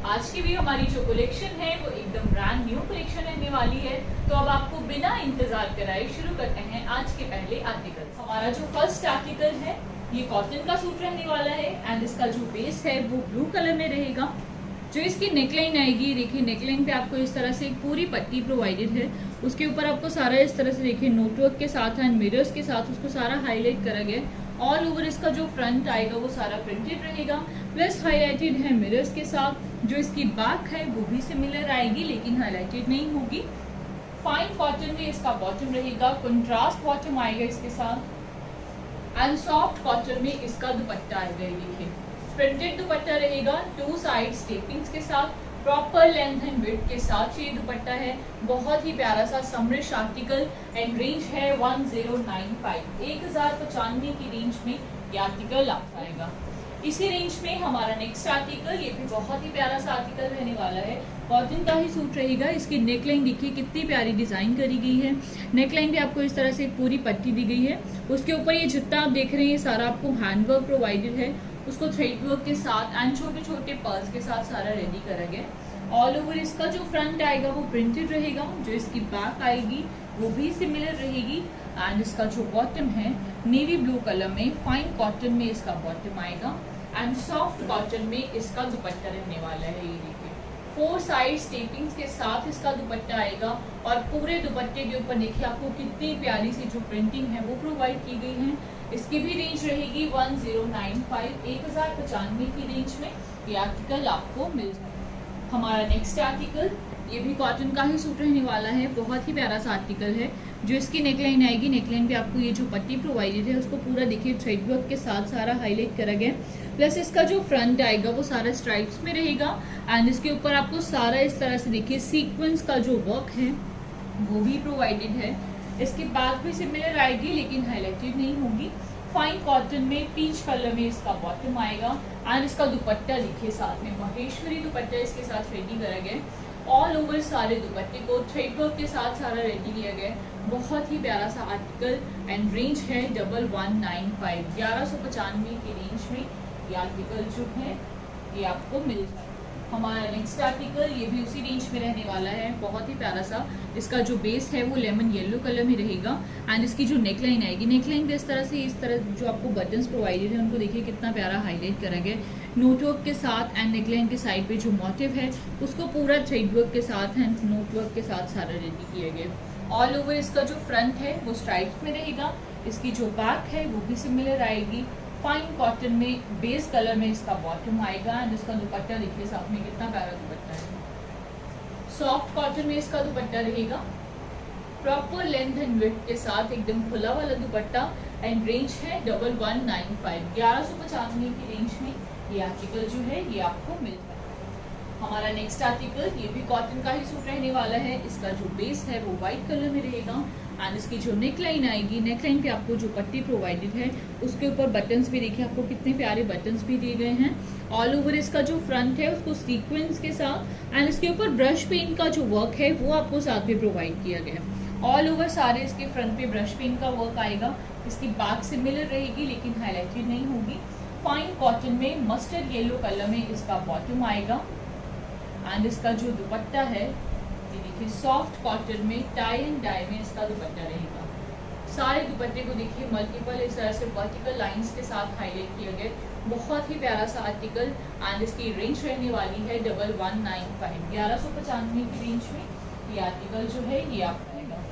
आज की भी हमारी जो कलेक्शन है वो एकदम ब्रांड न्यू कलेक्शन रहने वाली है। तो अब आपको बिना इंतजार कराए शुरू करते हैं आज के पहले आर्टिकल। हमारा जो फर्स्ट आर्टिकल है ये कॉटन का सूट रहने वाला है एंड इसका जो बेस है वो ब्लू कलर में रहेगा। जो इसकी नेकलाइन आएगी, देखिए नेकलाइन पे आपको इस तरह से एक पूरी पट्टी प्रोवाइडेड है। उसके ऊपर आपको सारा इस तरह से देखिए नोटवर्क के साथ एंड मिरर्स के साथ उसको सारा हाईलाइट करा गया। ऑल ओवर इसका जो फ्रंट आएगा वो सारा प्रिंटेड रहेगा, प्लस हाईलाइटेड है मिरर्स के साथ। जो इसकी बैक है वो भी सिमिलर आएगी लेकिन हाईलाइटेड नहीं होगी। फाइन कॉटन में इसका बॉटम रहेगा, कंट्रास्ट बॉटम आएगा इसके साथ एंड सॉफ्ट कॉटन में इसका दुपट्टा आएगा। ये देखिए प्रिंटेड दुपट्टा रहेगा, 2 साइड स्टेपिंग्स के साथ, प्रॉपर लेंथ एंड विड्थ के साथ ये दुपट्टा है। बहुत ही प्यारा सा समरिश आर्टिकल एंड रेंज है 1095, 1095 की रेंज में ये आर्टिकल आपका आएगा। इसी रेंज में हमारा नेक्स्ट आर्टिकल, ये भी बहुत ही प्यारा सा आर्टिकल रहने वाला है। कॉटन का ही सूट रहेगा। इसकी नेकलाइन देखिए कितनी प्यारी डिजाइन करी गई है। नेकलाइन भी आपको इस तरह से एक पूरी पट्टी दी गई है। उसके ऊपर ये जितना आप देख रहे हैं ये सारा आपको हैंडवर्क प्रोवाइडेड है। उसको थ्रेड वर्क के साथ एंड छोटे छोटे पर्ल्स के साथ सारा रेडी करा गया। ऑल ओवर इसका जो फ्रंट आएगा वो प्रिंटेड रहेगा। जो इसकी बैक आएगी वो भी सिमिलर रहेगी एंड इसका जो बॉटम है नेवी ब्लू कलर में, फाइन कॉटन में इसका बॉटम आएगा एंड सॉफ्ट कॉटन में इसका दुपट्टा रहने वाला है। ये देखिए 4 साइड स्टेपिंग्स के साथ इसका दुपट्टा आएगा और पूरे दुपट्टे के ऊपर देखिए आपको कितनी प्यारी सी जो प्रिंटिंग है वो प्रोवाइड की गई है। इसकी भी रेंज रहेगी 1095, 1095 की रेंज में ये आर्टिकल आपको मिल जाएगा। हमारा नेक्स्ट आर्टिकल, ये भी कॉटन का ही सूट रहने वाला है। बहुत ही प्यारा सा आर्टिकल है। जो इसकी नेकलाइन आएगी, नेकलाइन पे आपको ये जो पट्टी प्रोवाइडेड है उसको पूरा देखिए थ्रेड वर्क के साथ सारा हाईलाइट करा गया। प्लस इसका जो फ्रंट आएगा वो सारा स्ट्राइप्स में रहेगा एंड इसके ऊपर आपको सारा इस तरह से देखिए सीक्वेंस का जो वर्क है वो भी प्रोवाइडेड है। इसकी बैक भी सिमिलर आएगी लेकिन हाईलाइटेड नहीं होगी। फाइन कॉटन में पीच कलर में इसका बॉटम आएगा एंड इसका दुपट्टा देखिए साथ में महेश्वरी दुपट्टा इसके साथ रेडी करा गया। ऑल ओवर सारे दुपट्टे को थ्रेड वर्क के साथ सारा रेडी किया गया। बहुत ही प्यारा सा आर्टिकल एंड रेंज है 1195, 1195 की रेंज में ये आर्टिकल जो है ये आपको मिल जाएगा। हमारा नेक्स्ट आर्टिकल, ये भी उसी रेंज में रहने वाला है। बहुत ही प्यारा सा इसका जो बेस है वो लेमन येलो कलर में रहेगा एंड इसकी जो नेकलाइन आएगी, नेकलाइन पे इस तरह जो आपको बटन्स प्रोवाइडेड है उनको देखिए कितना प्यारा हाईलाइट करा गया नोटवर्क के साथ एंड नेकलाइन के साइड पे जो मोटिव है उसको पूरा थ्रेड वर्क के साथ एंड नोटवर्क के साथ सारा रेडी किया गया। ऑल ओवर इसका जो फ्रंट है वो स्ट्राइप्स में रहेगा। इसकी जो बैक है वो भी सिमिलर आएगी। फाइन कॉटन में बेस कलर में इसका बॉटम आएगा एंड इसका दुपट्टा देखिए साथ में कितना प्यारा दुपट्टा है। सॉफ्ट कॉटन में इसका दुपट्टा रहेगा, प्रॉपर लेंथ एंड विड्थ के साथ एकदम खुला वाला दुपट्टा एंड रेंज है 1195, 1195 की रेंज में ये आर्टिकल जो है ये आपको मिल जाएगा। हमारा नेक्स्ट आर्टिकल, ये भी कॉटन का ही सूट रहने वाला है। इसका जो बेस है वो व्हाइट कलर में रहेगा एंड इसकी जो नेकलाइन आएगी, नेकलाइन पे आपको जो पट्टी प्रोवाइडेड है उसके ऊपर बटन्स भी देखिए आपको कितने प्यारे बटन्स भी दिए गए हैं। ऑल ओवर इसका जो फ्रंट है उसको सीक्वेंस के साथ एंड इसके ऊपर ब्रश पेंट का जो वर्क है वो आपको साथ में प्रोवाइड किया गया है। ऑल ओवर सारे इसके फ्रंट पे ब्रश पेंट का वर्क आएगा। इसकी बैक सिमिलर रहेगी लेकिन हाईलाइटेड नहीं होगी। फाइन कॉटन में मस्टर्ड येलो कलर में इसका बॉटम आएगा एंड इसका जो दुपट्टा है ये देखिए सॉफ्ट कॉटन में टाई एंड डाई में इसका दुपट्टा रहेगा। सारे दुपट्टे को देखिए मल्टीपल इस तरह से वर्टिकल लाइंस के साथ हाईलाइट किया गया। बहुत ही प्यारा सा आर्टिकल एंड इसकी रेंज रहने वाली है 1195, 1195 की रेंज में ये आर्टिकल जो है ये आपको आएगा।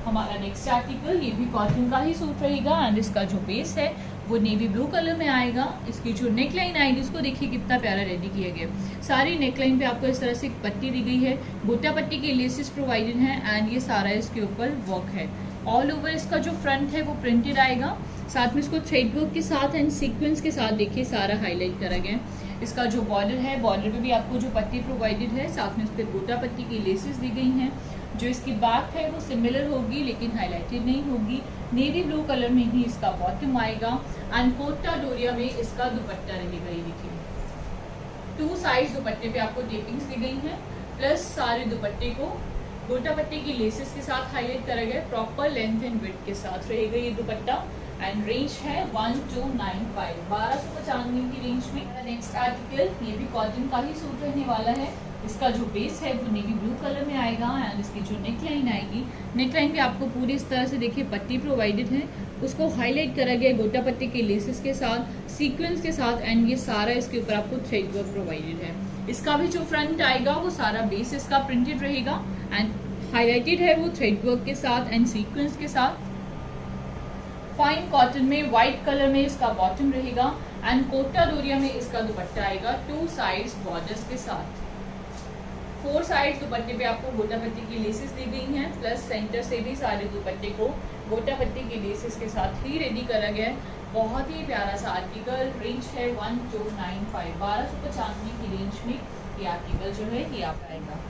हमारा नेक्स्ट आर्टिकल, ये भी कॉटन का ही सूट रहेगा एंड इसका जो बेस है वो नेवी ब्लू कलर में आएगा। इसकी जो नेकलाइन आएगी उसको देखिए कितना प्यारा रेडी किया गया। सारी नेकलाइन पे आपको इस तरह से एक पट्टी दी गई है, गोटा पट्टी के लेसेस प्रोवाइडेड हैं एंड ये सारा इसके ऊपर वर्क है। ऑल ओवर इसका जो फ्रंट है वो प्रिंटेड आएगा, साथ में इसको थ्रेड वर्क के साथ एंड सीक्वेंस के साथ देखिए सारा हाईलाइट करा गया। इसका जो बॉर्डर है, बॉर्डर पे भी आपको जो पट्टी प्रोवाइडेड है साथ में इस पर गोटा पट्टी की लेसेस दी गई हैं। जो इसकी बैक है वो सिमिलर होगी लेकिन हाईलाइटेड नहीं होगी। नेवी ब्लू कलर में ही इसका बॉटम आएगा एंड कोटा डोरिया में इसका दुपट्टा रहेगा। ये देखिए 2 साइड दुपट्टे पे आपको टेपिंग्स दी गई हैं, प्लस सारे दुपट्टे को गोटा पट्टी की लेसेस के साथ हाईलाइट करा गया, प्रॉपर लेंथ एंड विड्थ के साथ रहेगा ये दुपट्टा। एंड रेंज है 1295, 1295 की रेंज में। नेक्स्ट आर्टिकल ये भी कॉटन का ही सूट रहने वाला है। इसका जो बेस है वो नेवी ब्लू कलर में आएगा एंड इसकी जो नेक लाइन आएगी, नेक लाइन भी आपको पूरी इस तरह से देखिए पट्टी प्रोवाइडेड है, उसको हाईलाइट करा गया गोटा पट्टी के लेसेस के साथ, सीक्वेंस के साथ एंड ये सारा इसके ऊपर आपको थ्रेड वर्क प्रोवाइडेड है। इसका भी जो फ्रंट आएगा वो सारा बेस इसका प्रिंटेड रहेगा एंड हाईलाइटेड है वो थ्रेड वर्क के साथ एंड सीक्वेंस के साथ। फाइन कॉटन में व्हाइट कलर में इसका बॉटम रहेगा एंड कोटा डोरिया में इसका दुपट्टा आएगा 2 साइड्स बॉर्डर्स के साथ। 4 साइड दुपट्टे पे आपको गोटा पट्टी की लेसेस दी गई हैं, प्लस सेंटर से भी सारे दुपट्टे को गोटा पट्टी की लेसेस के साथ ही रेडी करा गया है। बहुत ही प्यारा सा आर्टिकल। रेंज है 1295, 1295 की रेंज में ये आर्टिकल जो है ये आप आएगा।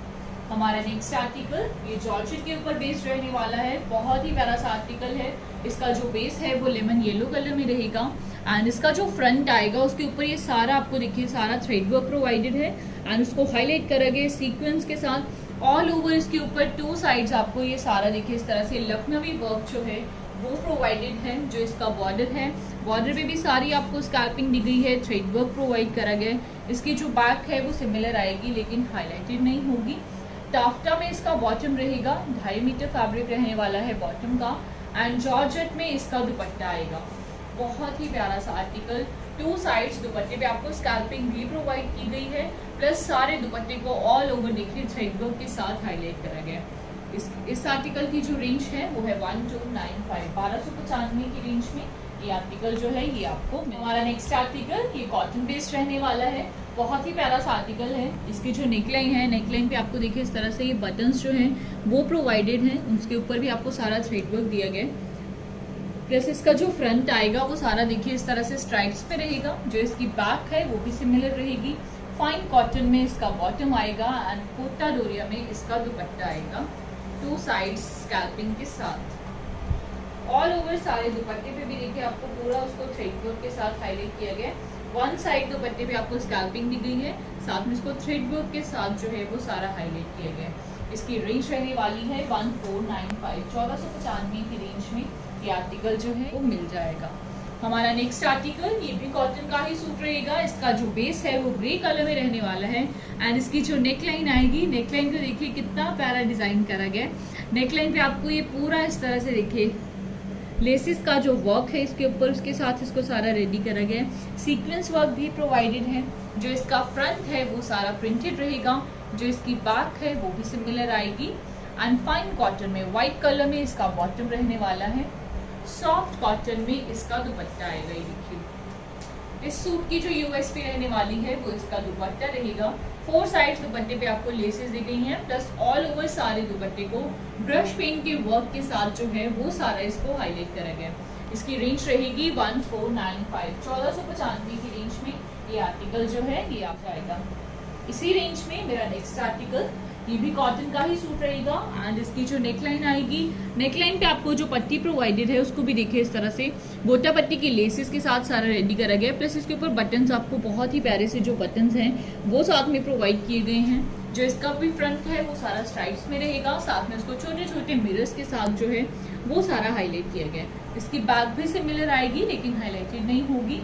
हमारा नेक्स्ट आर्टिकल ये जॉर्जेट के ऊपर बेस्ड रहने वाला है। बहुत ही प्यारा सा आर्टिकल है। इसका जो बेस है वो लेमन येलो कलर में रहेगा एंड इसका जो फ्रंट आएगा उसके ऊपर ये सारा आपको देखिए सारा थ्रेड वर्क प्रोवाइडेड है एंड उसको हाईलाइट करा गया सीक्वेंस के साथ। ऑल ओवर इसके ऊपर 2 साइड्स आपको ये सारा देखिए इस तरह से लखनवी वर्क जो है वो प्रोवाइडेड है। जो इसका बॉर्डर है, बॉर्डर पे भी सारी आपको स्कैल्पिंग दी गई है, थ्रेड वर्क प्रोवाइड करा गया है। इसकी जो बैक है वो सिमिलर आएगी लेकिन हाईलाइटेड नहीं होगी। टाफ्टा में इसका बॉटम रहेगा, 2.5 मीटर फैब्रिक रहने वाला है बॉटम का एंड जॉर्जेट में इसका दुपट्टा आएगा। बहुत ही प्यारा सा आर्टिकल। 2 साइड्स दुपट्टे पे आपको स्कैल्पिंग भी प्रोवाइड की गई है, प्लस सारे दुपट्टे को ऑल ओवर देखिए थ्रेड वर्क के साथ हाईलाइट करा गया। इस आर्टिकल की जो रेंज है वो है 1295, 1295 की रेंज में ये आर्टिकल जो है ये आपको। हमारा नेक्स्ट आर्टिकल ये कॉटन बेस्ड रहने वाला है। बहुत ही प्यारा सा आर्टिकल है। इसकी जो नेकलाइन है, नेकलाइन पे आपको देखिए इस तरह से ये बटन्स जो हैं वो प्रोवाइडेड हैं, उसके ऊपर भी आपको सारा थ्रेड वर्क दिया गया है। प्लस इसका जो फ्रंट आएगा वो सारा देखिए इस तरह से स्ट्राइप्स पे रहेगा। जो इसकी बैक है वो भी सिमिलर रहेगी। फाइन कॉटन में इसका बॉटम आएगा एंड कोटा डोरिया में इसका दुपट्टा आएगा 2 साइड्स स्कैल्पिंग के साथ। ऑल ओवर सारे दुपट्टे पे भी देखिए आपको पूरा उसको थ्रेड वर्क के साथ हाईलाइट किया गया है। 1 साइड दुपट्टे पे आपको स्कैल्पिंग दी गई है, साथ में इसको थ्रेड वर्क के साथ जो है वो सारा हाईलाइट किया गया है। इसकी रेंज रहने वाली है 1495, 1495 की रेंज में ये आर्टिकल जो है वो मिल जाएगा। हमारा नेक्स्ट आर्टिकल ये भी कॉटन का ही सूट रहेगा। इसका जो बेस है वो ग्रे कलर में रहने वाला है एंड इसकी जो नेकलाइन आएगी, नेकलाइन को देखिए कितना प्यारा डिजाइन करा गया है। नेकलाइन पे आपको ये पूरा इस तरह से देखिए लेसिस का जो वर्क है इसके ऊपर, उसके साथ इसको सारा रेडी करा गया है। सीक्वेंस वर्क भी प्रोवाइडेड है। जो इसका फ्रंट है वो सारा प्रिंटेड रहेगा, जो इसकी बैक है वो भी सिमिलर आएगी एंड फाइन कॉटन में व्हाइट कलर में इसका बॉटम रहने वाला है। सॉफ्ट कॉटन में इसका दुपट्टा आएगा। ये देखिए इस सूट की जो यूएसपी रहने वाली है वो इसका दुपट्टा रहेगा। 4 साइड्स दुपट्टे पे आपको लेसेस दी गई हैं, प्लस ऑल ओवर सारे दुपट्टे को ब्रश पेंट के वर्क के साथ जो है वो सारा इसको हाईलाइट करा गया। इसकी रेंज रहेगी 1495, 1495 की रेंज में ये आर्टिकल जो है ये आ जाएगा। इसी रेंज में मेरा नेक्स्ट आर्टिकल ये भी कॉटन का ही सूट रहेगा एंड इसकी जो नेकलाइन आएगी, नेकलाइन पे आपको जो पट्टी प्रोवाइडेड है उसको भी देखिए इस तरह से गोटा पट्टी की लेसेस के साथ सारा रेडी करा गया है। प्लस इसके ऊपर बटन्स आपको बहुत ही प्यारे से जो बटन्स हैं वो साथ में प्रोवाइड किए गए हैं। जो इसका भी फ्रंट है वो सारा स्ट्राइप्स में रहेगा, साथ में उसको छोटे छोटे मिरर्स के साथ जो है वो सारा हाईलाइट किया गया है। इसकी बैक भी सिमिलर आएगी लेकिन हाईलाइटेड नहीं होगी।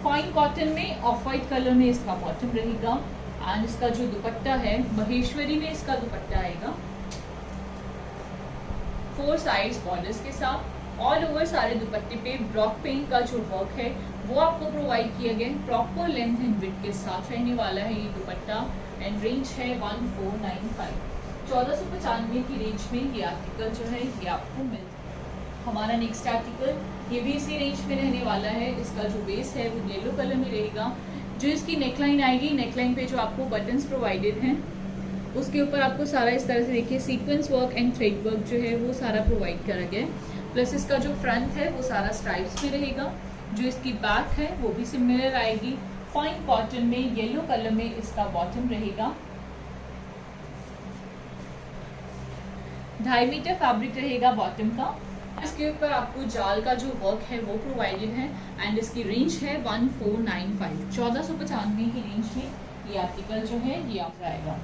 फाइन कॉटन में ऑफ वाइट कलर में इसका बॉटम रहेगा एंड इसका जो दुपट्टा है महेश्वरी में इसका दुपट्टा आएगा 4 साइड्स बॉर्डर्स के साथ। ऑल ओवर सारे दुपट्टे पे ब्लॉक पेंट का जो वर्क है वो आपको प्रोवाइड किया गया है। प्रॉपर लेंथ एंड विड्थ के साथ रहने वाला है ये दुपट्टा एंड रेंज है 1495, 1495 की रेंज में ये आर्टिकल जो है ये आपको मिल। हमारा नेक्स्ट आर्टिकल ये भी इसी रेंज में रहने वाला है। इसका जो बेस है वो येलो कलर में रहेगा। जो इसकी नेकलाइन आएगी, नेकलाइन पे जो आपको बटन्स प्रोवाइडेड हैं उसके ऊपर आपको सारा इस तरह से देखिए sequence work and thread work जो है वो सारा प्रोवाइड करा गया है। प्लस इसका जो फ्रंट है वो सारा स्ट्राइप्स में रहेगा। जो इसकी बैक है वो भी सिमिलर आएगी। फाइन कॉटन में येलो कलर में इसका बॉटम रहेगा। 2.5 मीटर फैब्रिक रहेगा बॉटम का। इसके ऊपर आपको जाल का जो वर्क है वो प्रोवाइडेड है एंड इसकी रेंज है 1495, 1495 की रेंज में ये आर्टिकल जो है ये आ जाएगा।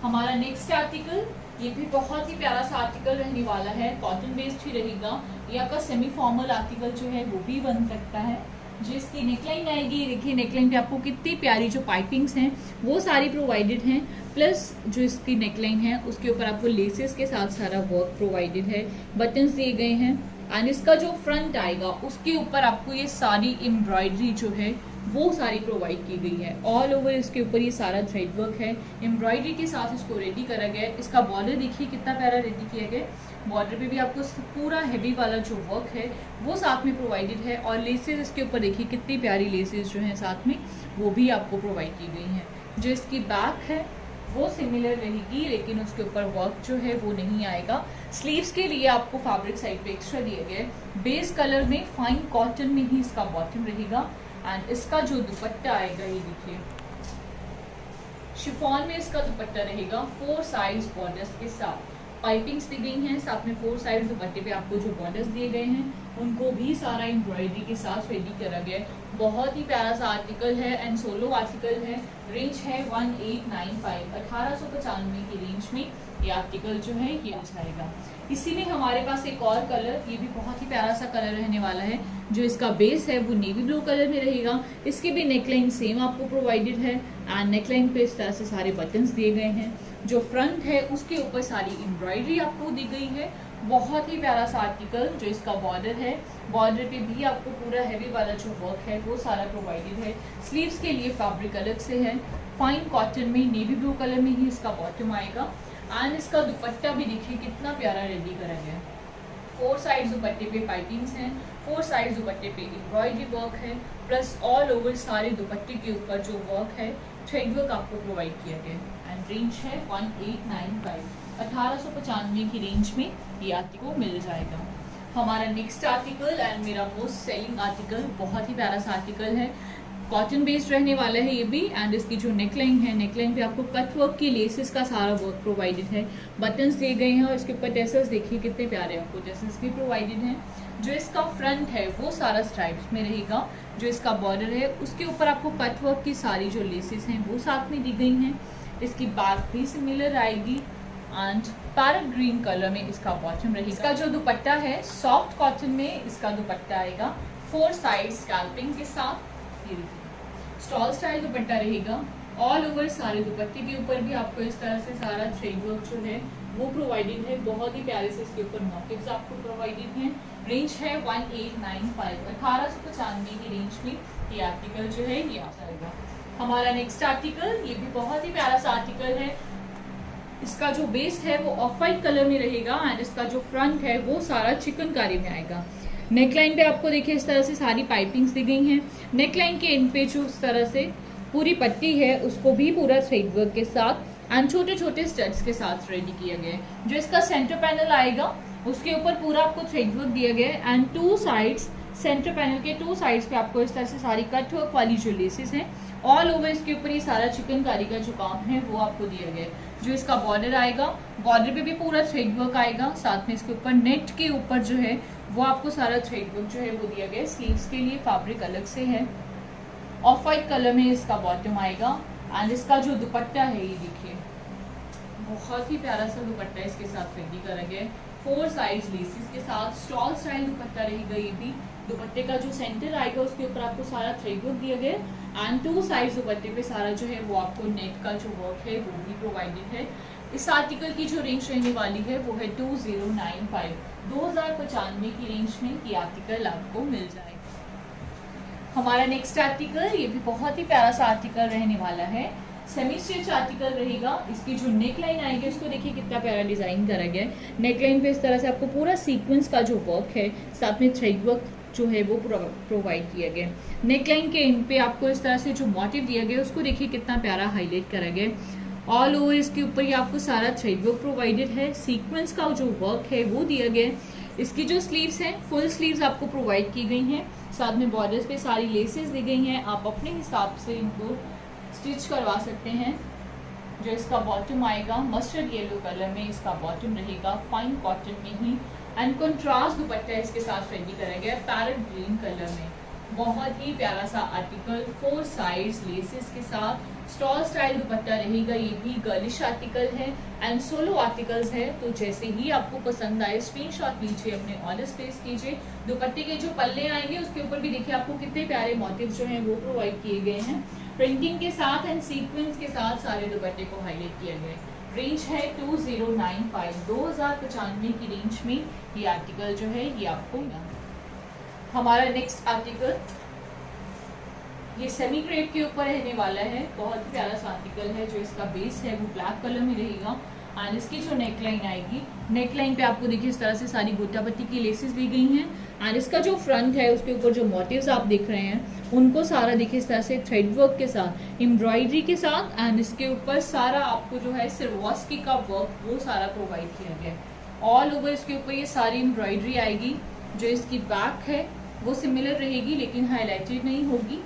हमारा नेक्स्ट आर्टिकल ये भी बहुत ही प्यारा सा आर्टिकल रहने वाला है, कॉटन बेस्ड ही रहेगा। ये आपका सेमी फॉर्मल आर्टिकल जो है वो भी बन सकता है। जिसकी नेकलाइन आएगी, देखिए नेकलाइन पे आपको कितनी प्यारी जो पाइपिंग्स हैं वो सारी प्रोवाइडेड हैं, प्लस जो इसकी नेकलाइन है उसके ऊपर आपको लेसेस के साथ सारा वर्क प्रोवाइडेड है, बटन्स दिए गए हैं। एंड इसका जो फ्रंट आएगा उसके ऊपर आपको ये सारी एम्ब्रॉयडरी जो है वो सारी प्रोवाइड की गई है। ऑल ओवर इसके ऊपर ये सारा थ्रेड वर्क है, एम्ब्रॉयडरी के साथ इसको रेडी करा गया है। इसका बॉर्डर देखिए कितना प्यारा रेडी किया गया है। बॉर्डर पे भी आपको पूरा हैवी वाला जो वर्क है वो साथ में प्रोवाइडेड है, और लेसेस इसके ऊपर देखिए कितनी प्यारी लेसेस जो हैं साथ में वो भी आपको प्रोवाइड की गई हैं। जो इसकी बैक है वो सिमिलर रहेगी, लेकिन उसके ऊपर वर्क जो है वो नहीं आएगा। स्लीव्स के लिए आपको फैब्रिक साइड पे एक्स्ट्रा दिया गया है। बेस कलर में फाइन कॉटन में ही इसका बॉटम रहेगा। एंड इसका जो दुपट्टा आएगा ये देखिए शिफॉन में इसका दुपट्टा रहेगा 4 साइड बॉर्डर्स के साथ। पाइपिंग्स दी गई हैं, साथ में 4 साइड दुपट्टे पे आपको जो बॉर्डर्स दिए गए हैं उनको भी सारा एम्ब्रॉयडरी के साथ रेडी करा गया है। बहुत ही प्यारा सा आर्टिकल है एंड सोलो आर्टिकल है। रेंज है 1895, 1895 की रेंज में ये आर्टिकल जो है ये आ जाएगा। इसी में हमारे पास एक और कलर, ये भी बहुत ही प्यारा सा कलर रहने वाला है। जो इसका बेस है वो नेवी ब्लू कलर में रहेगा। इसकी भी नेकलाइन सेम आपको प्रोवाइडेड है एंड नेकलाइन पे इस तरह से सारे बटन्स दिए गए हैं। जो फ्रंट है उसके ऊपर सारी एम्ब्रॉयडरी आपको दी गई है। बहुत ही प्यारा सा आर्टिकल। जो इसका बॉर्डर है, बॉर्डर पे भी आपको पूरा हैवी वाला जो वर्क है वो सारा प्रोवाइडेड है। स्लीव्स के लिए फैब्रिक अलग से है, फाइन कॉटन में नेवी ब्लू कलर में ही इसका बॉटम आएगा। एंड इसका दुपट्टा भी देखिए कितना प्यारा रेडी करा गया है। 4 साइड दुपट्टे पे पाइपिंग्स हैं, 4 साइड दुपट्टे पे एम्ब्रॉयडरी वर्क है, प्लस ऑल ओवर सारे दुपट्टे के ऊपर जो वर्क है थ्रेड वर्क आपको प्रोवाइड किया गया है। एंड रेंज है 1895, 1895 की रेंज में ये आर्टिकल मिल जाएगा। हमारा नेक्स्ट आर्टिकल एंड मेरा मोस्ट सेलिंग आर्टिकल, बहुत ही प्यारा सा आर्टिकल है, कॉटन बेस्ड रहने वाला है ये भी। एंड इसकी जो नेकलाइन है, नेकलाइन पे आपको कट वर्क की लेसेस का सारा वर्क प्रोवाइडेड है, बटन्स दिए गए हैं और इसके ऊपर टेसल्स देखिए कितने प्यारे आपको टेसल्स भी प्रोवाइडेड हैं। जो इसका फ्रंट है वो सारा स्ट्राइप्स में रहेगा। जो इसका बॉर्डर है उसके ऊपर आपको कट वर्क की सारी जो लेसेस हैं वो साथ में दी गई हैं। इसकी बैक भी सिमिलर आएगी एंड पैरेट ग्रीन कलर में इसका बॉटम रहेगा। इसका जो दुपट्टा है सॉफ्ट कॉटन में इसका दुपट्टा आएगा 4 साइड स्कैल्पिंग के साथ। स्टॉल स्टाइल दुपट्टा रहेगा। ऑल ओवर सारे दुपट्टे के ऊपर भी आपको इस तरह से सारा थ्रेड वर्क जो है वो प्रोवाइडेड है। बहुत ही प्यारे से इसके ऊपर मोटिव्स आपको प्रोवाइडेड हैं। रेंज है 1895, 1895 की रेंज में ये आर्टिकल जो है ये आ जाएगा। हमारा नेक्स्ट आर्टिकल, ये भी बहुत ही प्यारा सा आर्टिकल है। इसका जो बेस है वो ऑफ वाइट कलर में रहेगा एंड इसका जो फ्रंट है वो सारा चिकनकारी में आएगा। नेकलाइन पे आपको देखिए इस तरह से सारी पाइपिंग्स दी गई हैं। नेकलाइन के एंड पे जो इस तरह से पूरी पट्टी है उसको भी पूरा थ्रेड वर्क के साथ एंड छोटे छोटे स्टड्स के साथ रेडी किया गया है। जो इसका सेंटर पैनल आएगा उसके ऊपर पूरा आपको थ्रेड वर्क दिया गया है एंड 2 साइड्स, सेंटर पैनल के 2 साइड्स पे आपको इस तरह से सारी कट वर्क वाली जो लेसेस हैं ऑल ओवर इसके ऊपर ये सारा चिकनकारी का जो काम है वो आपको दिया गया है। जो इसका बॉर्डर आएगा, बॉर्डर पे भी पूरा थ्रेड वर्क आएगा, साथ में इसके ऊपर नेट के ऊपर जो है वो आपको सारा थ्रेड वर्क जो है वो दिया गया है। स्लीव्स के लिए फैब्रिक अलग से है, ऑफ वाइट कलर में इसका बॉटम आएगा एंड इसका जो दुपट्टा है ये देखिए बहुत ही प्यारा सा दुपट्टा इसके साथ रेडी करा गया है। 4 साइड लेसेस के साथ स्टॉल स्टाइल दुपट्टा रहेगा ये भी। दुपट्टे का जो सेंटर आएगा उसके ऊपर आपको सारा थ्रेड वर्क दिया गया है एंड 2 साइड दुपट्टे पे सारा जो है वो आपको नेट का जो वर्क है वो भी प्रोवाइडेड है। इस आर्टिकल की जो रेंज रहने वाली है वो है 2095, 2095 की रेंज में ये आर्टिकल आपको मिल जाएगा। हमारा नेक्स्ट आर्टिकल, ये भी बहुत ही प्यारा सा आर्टिकल रहने वाला है। सेमी स्टिच आर्टिकल रहेगा। इसकी जो नेक लाइन आएगी उसको देखिए कितना प्यारा डिजाइन करा गया है। नेक लाइन पे इस तरह से आपको पूरा सीक्वेंस का जो वर्क है साथ में थ्रेड वर्क जो है वो प्रोवाइड किया गया है। नेक लाइन के एंड पे आपको इस तरह से जो मोटिव दिया गया उसको देखिए कितना प्यारा हाईलाइट करा गया है। ऑल ओवर इसके ऊपर ये आपको सारा थ्रेड वर्क प्रोवाइडेड है। सीक्वेंस का जो वर्क है वो दिया गया है। इसकी जो स्लीव्स हैं फुल स्लीव्स आपको प्रोवाइड की गई हैं, साथ में बॉर्डर्स पे सारी लेसेस दी गई हैं। आप अपने हिसाब से इनको स्टिच करवा सकते हैं। जो इसका बॉटम आएगा मस्टर्ड येलो कलर में इसका बॉटम रहेगा, फाइन कॉटन में ही एंड कंट्रास्ट दुपट्टा इसके साथ रेडी करा गया पैरेट ग्रीन कलर में। बहुत ही प्यारा सा आर्टिकल, 4 साइड्स लेसेस के साथ स्टॉल स्टाइल दुपट्टा रहेगा। ये भी गर्लिश आर्टिकल है एंड सोलो आर्टिकल्स है। तो जैसे ही आपको पसंद आए स्क्रीनशॉट लीजिए, अपने ऑर्डर प्लेस कीजिए। दुपट्टे के जो पल्ले आएंगे उसके ऊपर भी देखिए आपको कितने प्यारे मोटिव्स जो हैं वो प्रोवाइड किए गए हैं, प्रिंटिंग के साथ एंड सीक्वेंस के साथ सारे दुपट्टे को हाईलाइट किया गया है। रेंज है 2095, 2095 की रेंज में ये आर्टिकल जो है ये आपको। हमारा नेक्स्ट आर्टिकल ये सेमी क्रेप के ऊपर रहने वाला है। बहुत प्यारा सा आर्टिकल है। जो इसका बेस है वो ब्लैक कलर में रहेगा एंड इसकी जो नेकलाइन आएगी, नेकलाइन पे आपको देखिए इस तरह से सारी गोटा पत्ती की लेसेस दी गई हैं एंड इसका जो फ्रंट है उसके ऊपर जो मोटिव्स आप देख रहे हैं उनको सारा देखिए इस तरह से थ्रेड वर्क के साथ, एम्ब्रॉयडरी के साथ एंड इसके ऊपर सारा आपको जो है सिरवास्की का वर्क वो सारा प्रोवाइड किया गया है। ऑल ओवर इसके ऊपर ये सारी एम्ब्रॉयडरी आएगी। जो इसकी बैक है वो सिमिलर रहेगी लेकिन हाईलाइटेड नहीं होगी।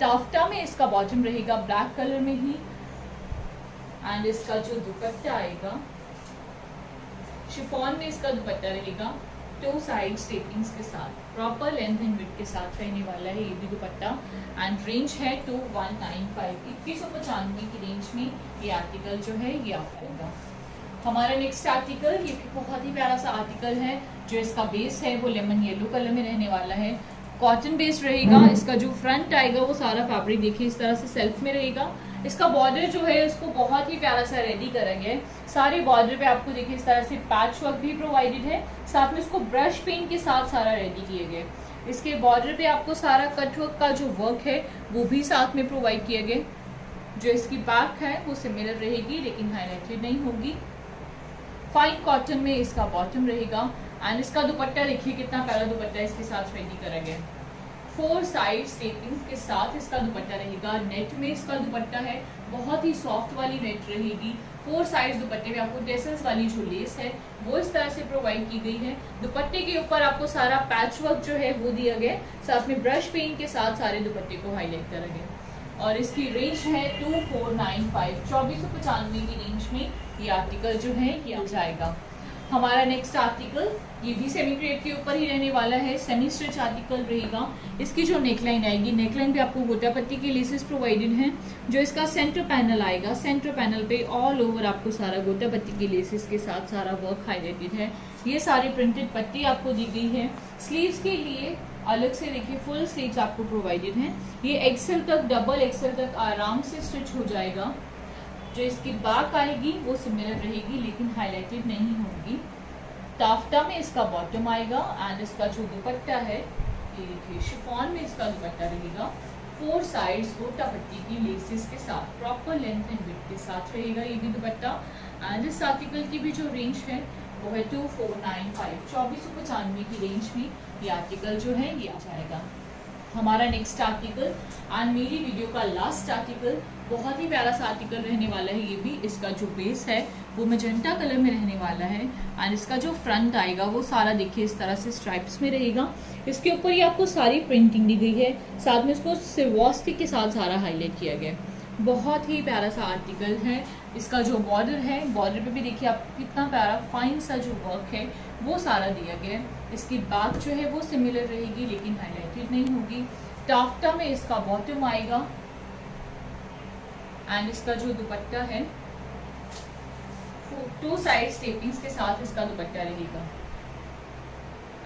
टाफ्टा में इसका बॉटम रहेगा ब्लैक कलर में ही एंड इसका जो दुपट्टा आएगा शिफॉन में इसका दुपट्टा रहेगा 2 साइड स्टेपिंग्स के साथ, प्रॉपर लेंथ एंड विड्थ के साथ रहने वाला है ये भी दुपट्टा एंड रेंज है 2195, 2195 की रेंज में ये आर्टिकल जो है ये आ जाएगा। हमारा नेक्स्ट आर्टिकल ये भी बहुत ही प्यारा सा आर्टिकल है। जो इसका बेस है वो लेमन येलो कलर में रहने वाला है, कॉटन बेस्ड रहेगा। इसका जो फ्रंट आएगा वो सारा फैब्रिक देखिए इस तरह से सेल्फ में रहेगा। इसका बॉर्डर जो है उसको बहुत ही प्यारा सा रेडी करा गया है। सारे बॉर्डर पे आपको देखिए इस तरह से पैच वर्क भी प्रोवाइडेड है, साथ में इसको ब्रश पेंट के साथ सारा रेडी किए गए। इसके बॉर्डर पे आपको सारा कट वर्क का जो वर्क है वो भी साथ में प्रोवाइड किया गया। जो इसकी बैक है वो सिमिलर रहेगी लेकिन हाईलाइटेड नहीं होगी। फाइन कॉटन में इसका बॉटम रहेगा एंड इसका दुपट्टा देखिए कितना प्यारा दुपट्टा इसके साथ रेडी करा गया। 4 साइड स्टेपिंग्स के साथ इसका दुपट्टा रहेगा। नेट में इसका दुपट्टा है, बहुत ही सॉफ्ट वाली नेट रहेगी। 4 साइड दुपट्टे में आपको टेसल्स वाली जो लेस है वो इस तरह से प्रोवाइड की गई है। दुपट्टे के ऊपर आपको सारा पैच वर्क जो है वो दिया गया, साथ में ब्रश पेंट के साथ सारे दुपट्टे को हाईलाइट करा गया और इसकी रेंज है 2495, 2495 की रेंज में ये आर्टिकल जो है ये आ जाएगा। हमारा नेक्स्ट आर्टिकल ये भी सेमी क्रेप के ऊपर ही रहने वाला है, सेमी स्टिच आर्टिकल रहेगा। इसकी जो नेकलाइन आएगी, नेकलाइन पे आपको गोटा पत्ती की लेसेस प्रोवाइडेड हैं। जो इसका सेंटर पैनल आएगा, सेंटर पैनल पे ऑल ओवर आपको सारा गोटा पत्ती की लेसेस के साथ सारा वर्क हाईलाइटेड है। ये सारी प्रिंटेड पट्टी आपको दी गई है। स्लीव्स के लिए अलग से देखिए फुल स्लीव्स आपको प्रोवाइडेड हैं। ये एक्सेल तक, डबल एक्सेल तक आराम से स्टिच हो जाएगा। जो इसकी बैक आएगी वो सिमिलर रहेगी लेकिन हाईलाइटेड नहीं होगी। टाफ्टा में इसका बॉटम आएगा एंड इसका जो दुपट्टा है ये देखिए शिफॉन में इसका दुपट्टा रहेगा। 4 साइड्स गोटा पट्टी की लेसेस के साथ, प्रॉपर लेंथ एंड विड्थ के साथ रहेगा ये भी दुपट्टा एंड इस आर्टिकल की भी जो रेंज है वो है 2495, 2495 की रेंज में ये आर्टिकल जो है ये आ जाएगा। हमारा नेक्स्ट आर्टिकल एंड मेरी वीडियो का लास्ट आर्टिकल, बहुत ही प्यारा सा आर्टिकल रहने वाला है ये भी। इसका जो बेस है वो मैजेंटा कलर में रहने वाला है एंड इसका जो फ्रंट आएगा वो सारा देखिए इस तरह से स्ट्राइप्स में रहेगा। इसके ऊपर ये आपको सारी प्रिंटिंग दी गई है, साथ में इसको सिरवास्की के साथ सारा हाईलाइट किया गया है। बहुत ही प्यारा सा आर्टिकल है। इसका जो बॉर्डर है, बॉर्डर पे भी देखिए आपको कितना प्यारा फाइन सा जो वर्क है वो सारा दिया गया है। इसकी बैक जो है वो सिमिलर रहेगी लेकिन हाईलाइटेड नहीं होगी। टाफ्टा में इसका बॉटम आएगा एंड इसका जो दुपट्टा है 2 साइड स्टेपिंग्स के साथ इसका दुपट्टा रहेगा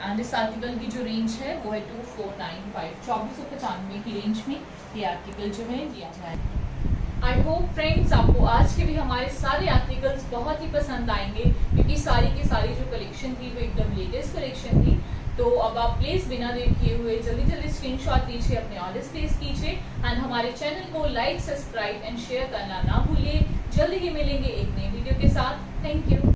एंड इस आर्टिकल की जो रेंज है वो है 2495, 2495 की रेंज में ये आर्टिकल जो है ये आ जाएगा। आई होप फ्रेंड्स आपको आज के भी हमारे सारे आर्टिकल्स बहुत ही पसंद आएंगे क्योंकि सारी की सारी जो कलेक्शन थी वो एकदम लेटेस्ट कलेक्शन थी। तो अब आप प्लीज बिना देर किए हुए जल्दी जल्दी स्क्रीनशॉट लीजिए, अपने ऑर्डर्स प्लेस कीजिए एंड हमारे चैनल को लाइक, सब्सक्राइब एंड शेयर करना ना भूलिए। जल्दी ही मिलेंगे एक नई वीडियो के साथ। Thank you.